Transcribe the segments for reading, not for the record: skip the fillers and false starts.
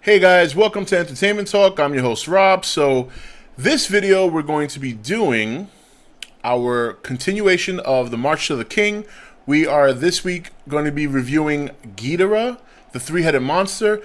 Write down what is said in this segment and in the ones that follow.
Hey guys, welcome to Entertainment Talk. I'm your host Rob. So this video we're going to be doing our continuation of the March to the King. We are this week going to be reviewing Ghidorah, the three-headed monster.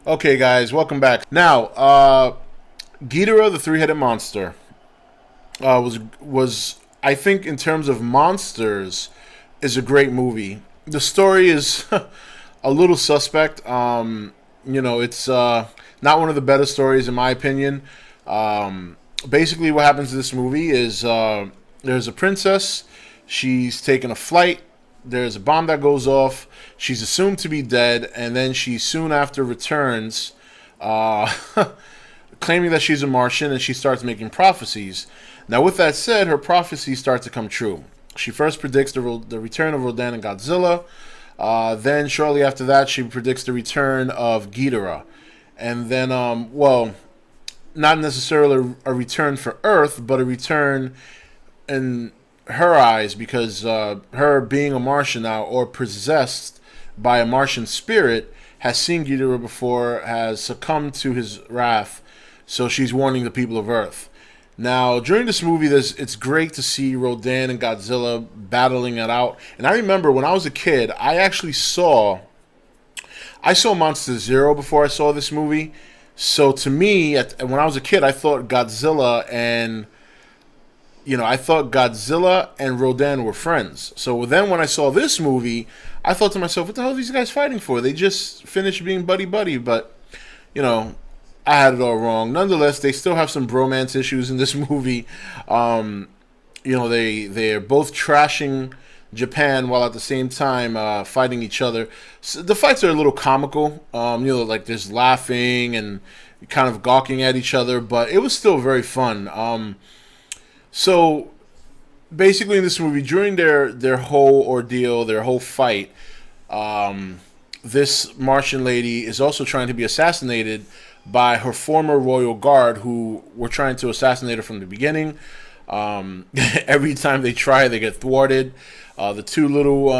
Okay guys, welcome back. Now, Ghidorah, the three-headed monster, was I think in terms of monsters is a great movie. The story is a little suspect. It's not one of the better stories in my opinion. Basically what happens in this movie is there's a princess. She's taking a flight. There's a bomb that goes off. She's assumed to be dead, and then she soon after returns, claiming that she's a Martian, and she starts making prophecies. Now, with that said, her prophecies start to come true. She first predicts the return of Rodan and Godzilla. Then, shortly after that, she predicts the return of Ghidorah. And then, not necessarily a return for Earth, but a return in her eyes, because her being a Martian now, or possessed by a Martian spirit, has seen Ghidorah before, has succumbed to his wrath, so she's warning the people of Earth. Now, during this movie, it's great to see Rodan and Godzilla battling it out. And I remember when I was a kid, I saw Monster Zero before I saw this movie. So to me, when I was a kid, I thought Godzilla and Rodan were friends. So then when I saw this movie, I thought to myself, what the hell are these guys fighting for? They just finished being buddy-buddy. But, I had it all wrong. Nonetheless, they still have some bromance issues in this movie. They're both trashing Japan while at the same time fighting each other. So the fights are a little comical. Like there's laughing and kind of gawking at each other. But it was still very fun. So, basically in this movie, during their whole ordeal, their whole fight, this Martian lady is also trying to be assassinated by her former royal guard, who were trying to assassinate her from the beginning. Every time they try, they get thwarted. The two little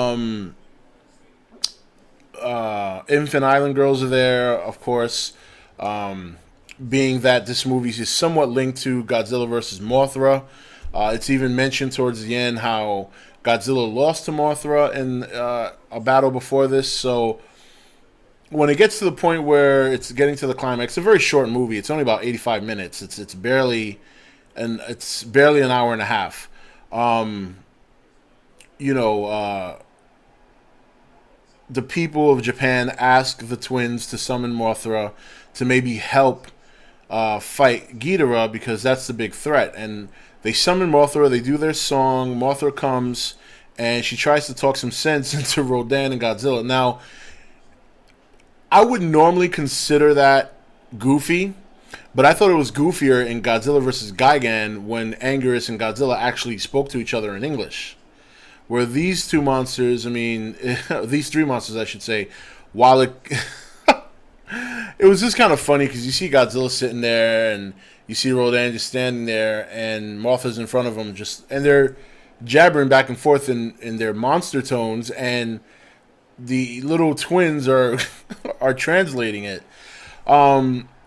infant island girls are there, of course. Being that this movie is somewhat linked to Godzilla vs. Mothra. It's even mentioned towards the end how Godzilla lost to Mothra in a battle before this. So when it gets to the point where it's getting to the climax, it's a very short movie. It's only about 85 minutes. It's barely an hour and a half. The people of Japan ask the twins to summon Mothra to maybe help fight Ghidorah, because that's the big threat. And they summon Mothra, they do their song, Mothra comes, and she tries to talk some sense into Rodan and Godzilla. Now, I would normally consider that goofy, but I thought it was goofier in Godzilla vs. Gigan when Anguirus and Godzilla actually spoke to each other in English. Where these two monsters, these three monsters, I should say, while it was just kind of funny because you see Godzilla sitting there and you see Rodan just standing there and Mothra's in front of him, and they're jabbering back and forth in their monster tones, and the little twins are translating it.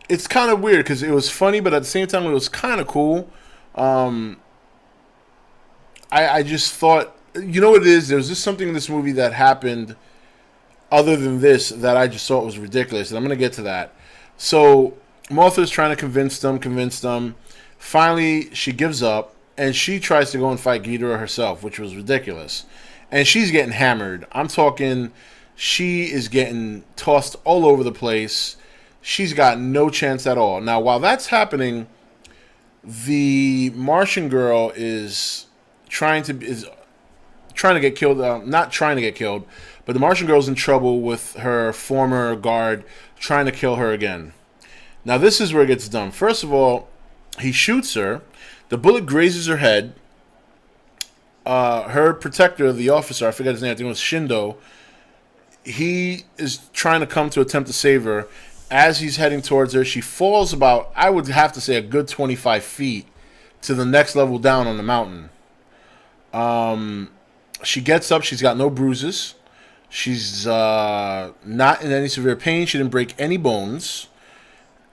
It's kind of weird because it was funny, but at the same time it was kind of cool. I just thought, you know what it is? There was just something in this movie that happened other than this that I just thought was ridiculous, and I'm going to get to that. So Mothra's trying to convince them. Finally, she gives up, and she tries to go and fight Ghidorah herself, which was ridiculous. And she's getting hammered. I'm talking, she is getting tossed all over the place. She's got no chance at all. Now, while that's happening, the Martian girl is trying trying to get killed. Not trying to get killed, but the Martian girl's in trouble with her former guard trying to kill her again. Now this is where it gets dumb. First of all, he shoots her. The bullet grazes her head. Her protector, the officer, I forget his name, I think it was Shindo, he is trying to come to attempt to save her. As he's heading towards her, she falls about, I would have to say, a good 25 feet to the next level down on the mountain. She gets up. She's got no bruises. She's not in any severe pain. She didn't break any bones.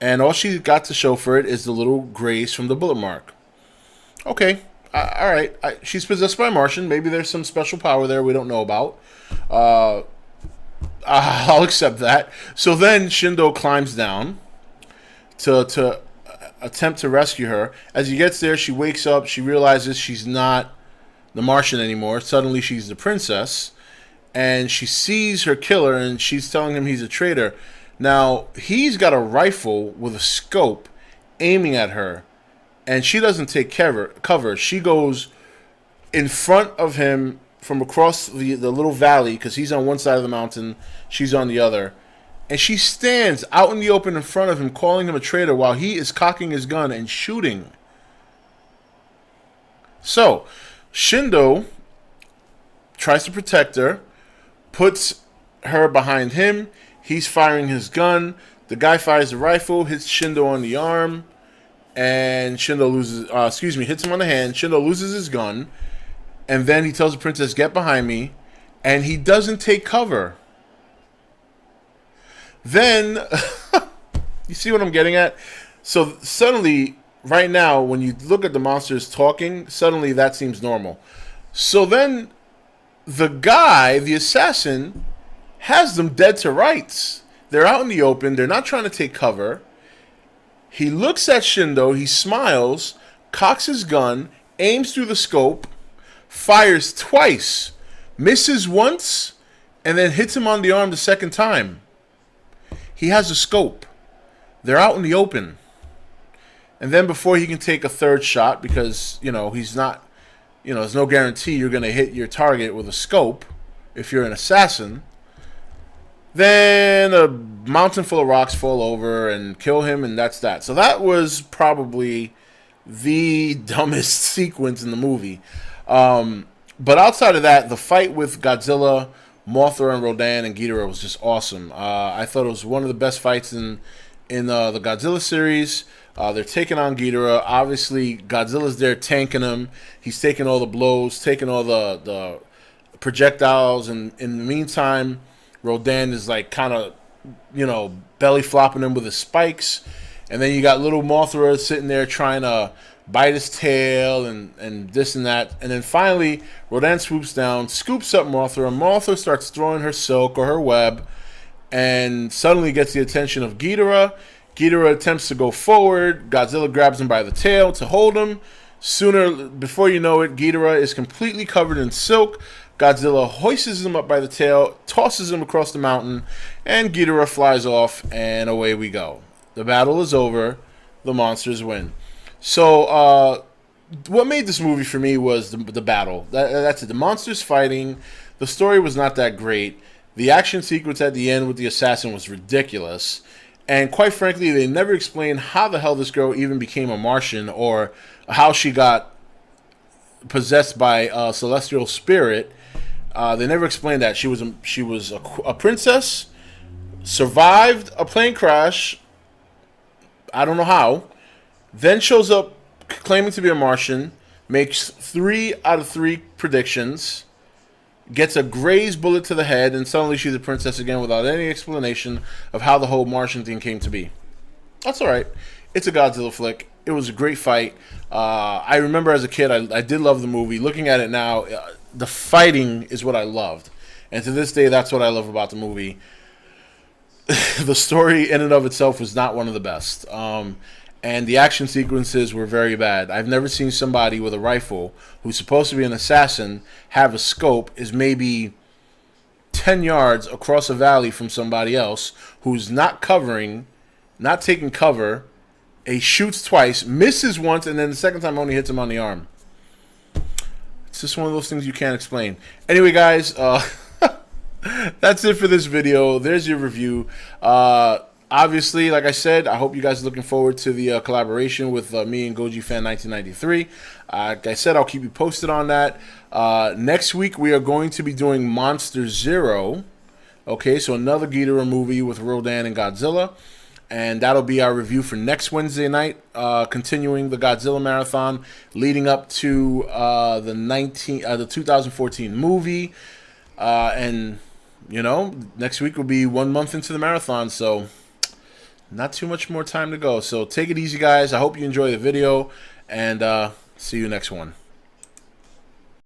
And all she got to show for it is the little graze from the bullet mark. Okay. All right. She's possessed by a Martian. Maybe there's some special power there we don't know about. I'll accept that. So then Shindo climbs down to attempt to rescue her. As he gets there, she wakes up. She realizes she's not the Martian anymore. Suddenly she's the princess. And she sees her killer, and she's telling him he's a traitor. Now, he's got a rifle with a scope aiming at her. And she doesn't take cover. She goes in front of him from across the little valley, because he's on one side of the mountain, she's on the other. And she stands out in the open in front of him, calling him a traitor while he is cocking his gun and shooting. So, Shindo tries to protect her, puts her behind him. He's firing his gun. The guy fires the rifle, hits Shindo on the arm, and Shindo hits him on the hand. Shindo loses his gun, and then he tells the princess, "Get behind me," and he doesn't take cover. Then, you see what I'm getting at? So suddenly, right now, when you look at the monsters talking, suddenly that seems normal. So then, the guy, the assassin, has them dead to rights. They're out in the open. They're not trying to take cover. He looks at Shindo. He smiles, cocks his gun, aims through the scope, fires twice, misses once, and then hits him on the arm the second time. He has a scope. They're out in the open. And then before he can take a third shot, because, he's not, there's no guarantee you're going to hit your target with a scope if you're an assassin, then a mountain full of rocks fall over and kill him, and that's that. So that was probably the dumbest sequence in the movie. But outside of that, the fight with Godzilla, Mothra, and Rodan and Ghidorah was just awesome. I thought it was one of the best fights in the Godzilla series. They're taking on Ghidorah. Obviously, Godzilla's there tanking him. He's taking all the blows, taking all the projectiles, and in the meantime, Rodan is like kind of, belly flopping him with his spikes. And then you got little Mothra sitting there trying to bite his tail and this and that. And then finally, Rodan swoops down, scoops up Mothra, and Mothra starts throwing her silk or her web, and suddenly gets the attention of Ghidorah. Ghidorah attempts to go forward. Godzilla grabs him by the tail to hold him. Before you know it, Ghidorah is completely covered in silk. Godzilla hoists him up by the tail, tosses him across the mountain, and Ghidorah flies off, and away we go. The battle is over. The monsters win. So, what made this movie for me was the battle. That's it. The monsters fighting. The story was not that great. The action sequence at the end with the assassin was ridiculous. And quite frankly, they never explained how the hell this girl even became a Martian, or how she got possessed by a celestial spirit. They never explained that. She was a princess, survived a plane crash, I don't know how, then shows up claiming to be a Martian, makes 3 out of 3 predictions, gets a grazed bullet to the head, and suddenly she's a princess again without any explanation of how the whole Martian thing came to be. That's alright. It's a Godzilla flick. It was a great fight. I remember as a kid, I did love the movie. Looking at it now, the fighting is what I loved. And to this day, that's what I love about the movie. The story in and of itself was not one of the best. And the action sequences were very bad. I've never seen somebody with a rifle who's supposed to be an assassin have a scope is maybe 10 yards across a valley from somebody else who's not taking cover. He shoots twice, misses once, and then the second time only hits him on the arm. It's just one of those things you can't explain. Anyway, guys, that's it for this video. There's your review. Obviously, like I said, I hope you guys are looking forward to the collaboration with me and Goji Fan 1993. Like I said, I'll keep you posted on that. Next week, we are going to be doing Monster Zero. Okay, so another Ghidorah movie with Rodan and Godzilla. And that'll be our review for next Wednesday night, continuing the Godzilla marathon, leading up to the 2014 movie. And, you know, next week will be 1 month into the marathon, so not too much more time to go. So take it easy, guys. I hope you enjoy the video, and see you next one.